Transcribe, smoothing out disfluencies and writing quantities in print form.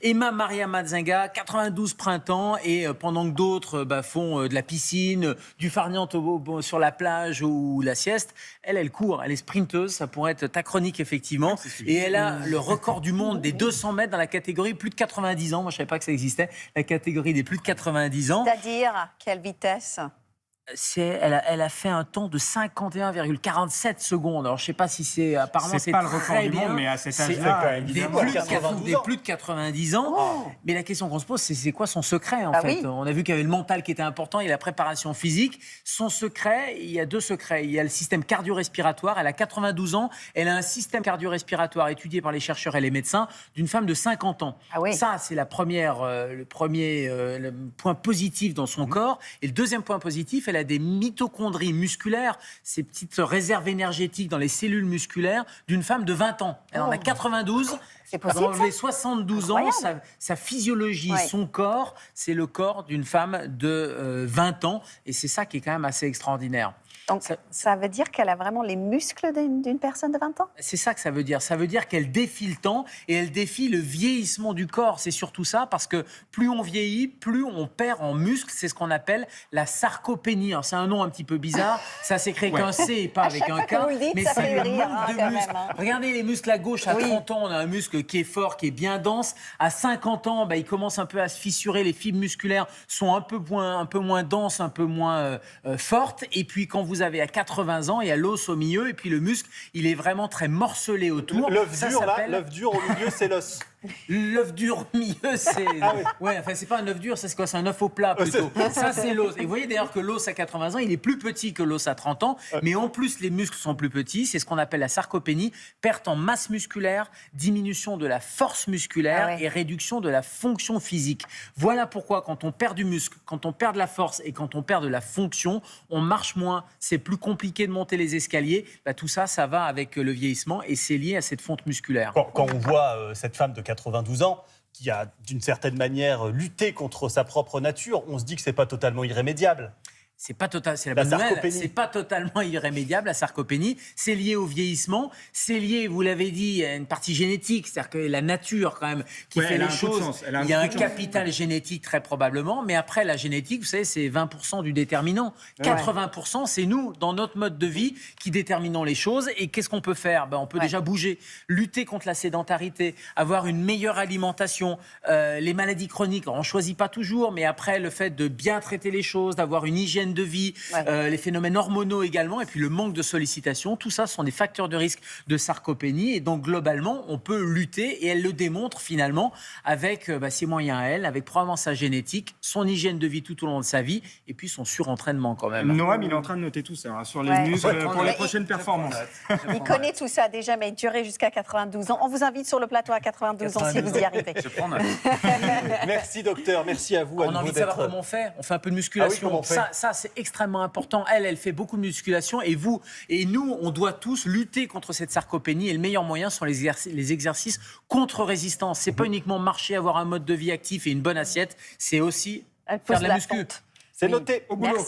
Emma Maria Mazinga, 92 printemps, et pendant que d'autres font de la piscine, du farniente sur la plage ou la sieste, elle court, elle est sprinteuse, ça pourrait être ta chronique effectivement, et elle a le record du monde des 200 mètres dans la catégorie plus de 90 ans. Moi je ne savais pas que ça existait, la catégorie des plus de 90 ans. C'est-à-dire, quelle vitesse? Elle a fait un temps de 51,47 secondes. Alors, je ne sais pas si c'est... Apparemment, c'est pas le record du bien. monde, mais à cet âge-là, Des plus de 90 ans. Oh. Mais la question qu'on se pose, c'est quoi son secret, en fait? Oui. On a vu qu'il y avait le mental qui était important et la préparation physique. Son secret, il y a deux secrets. Il y a le système cardio-respiratoire. Elle a 92 ans. Elle a un système cardio-respiratoire étudié par les chercheurs et les médecins d'une femme de 50 ans. Ah oui. Ça, c'est le premier point positif dans son corps. Et le deuxième point positif, elle a des mitochondries musculaires, ces petites réserves énergétiques dans les cellules musculaires d'une femme de 20 ans. Elle en a 92. C'est possible, elle a 72 ans. Sa physiologie, son corps, c'est le corps d'une femme de 20 ans. Et c'est ça qui est quand même assez extraordinaire. Donc, ça veut dire qu'elle a vraiment les muscles d'une personne de 20 ans? C'est ça que ça veut dire. Ça veut dire qu'elle défie le temps et elle défie le vieillissement du corps. C'est surtout ça, parce que plus on vieillit, plus on perd en muscles. C'est ce qu'on appelle la sarcopénie. C'est un nom un petit peu bizarre. Ça s'écrit avec un C et pas avec un K. Mais c'est le manque de muscles. Regardez les muscles à gauche. À 30 ans, on a un muscle qui est fort, qui est bien dense. À 50 ans, il commence un peu à se fissurer. Les fibres musculaires sont un peu moins denses, un peu moins fortes. Et puis, quand vous avez à 80 ans, il y a l'os au milieu et puis le muscle, il est vraiment très morcelé autour. L'œuf dur au milieu, c'est l'os. L'œuf dur au milieu, c'est... Ouais, enfin, c'est pas un œuf dur, c'est quoi? C'est un œuf au plat, plutôt. Ça, c'est l'os. Et vous voyez d'ailleurs que l'os à 80 ans, il est plus petit que l'os à 30 ans, mais en plus, les muscles sont plus petits. C'est ce qu'on appelle la sarcopénie. Perte en masse musculaire, diminution de la force musculaire et réduction de la fonction physique. Voilà pourquoi, quand on perd du muscle, quand on perd de la force et quand on perd de la fonction, on marche moins, c'est plus compliqué de monter les escaliers. Tout ça, ça va avec le vieillissement et c'est lié à cette fonte musculaire. Quand on voit cette femme de 92 ans qui a d'une certaine manière lutté contre sa propre nature, on se dit que c'est pas totalement irrémédiable. C'est la bonne nouvelle. C'est pas totalement irrémédiable, la sarcopénie. C'est lié au vieillissement. C'est lié, vous l'avez dit, à une partie génétique. C'est-à-dire que la nature, quand même, qui fait les choses. Il y a un capital génétique, très probablement. Mais après, la génétique, vous savez, c'est 20% du déterminant. 80%, c'est nous, dans notre mode de vie, qui déterminons les choses. Et qu'est-ce qu'on peut faire? On peut déjà bouger, lutter contre la sédentarité, avoir une meilleure alimentation, les maladies chroniques. Alors, on ne choisit pas toujours, mais après, le fait de bien traiter les choses, d'avoir une hygiène de vie, les phénomènes hormonaux également, et puis le manque de sollicitation, tout ça sont des facteurs de risque de sarcopénie. Et donc, globalement, on peut lutter, et elle le démontre finalement avec ses moyens à elle, avec probablement sa génétique, son hygiène de vie tout au long de sa vie, et puis son surentraînement quand même. Noam, il est en train de noter tout ça sur les muscles pour les prochaines performances. Il connaît tout ça déjà, mais durer jusqu'à 92 ans. On vous invite sur le plateau à 92 ans si vous y arrivez. Merci docteur, merci à vous. On a envie de savoir comment on fait. On fait un peu de musculation. Ça, c'est extrêmement important. Elle fait beaucoup de musculation, et vous et nous, on doit tous lutter contre cette sarcopénie. Et le meilleur moyen sont les exercices contre-résistance. C'est pas uniquement marcher, avoir un mode de vie actif et une bonne assiette. C'est aussi faire de la muscu. C'est noté. Au boulot.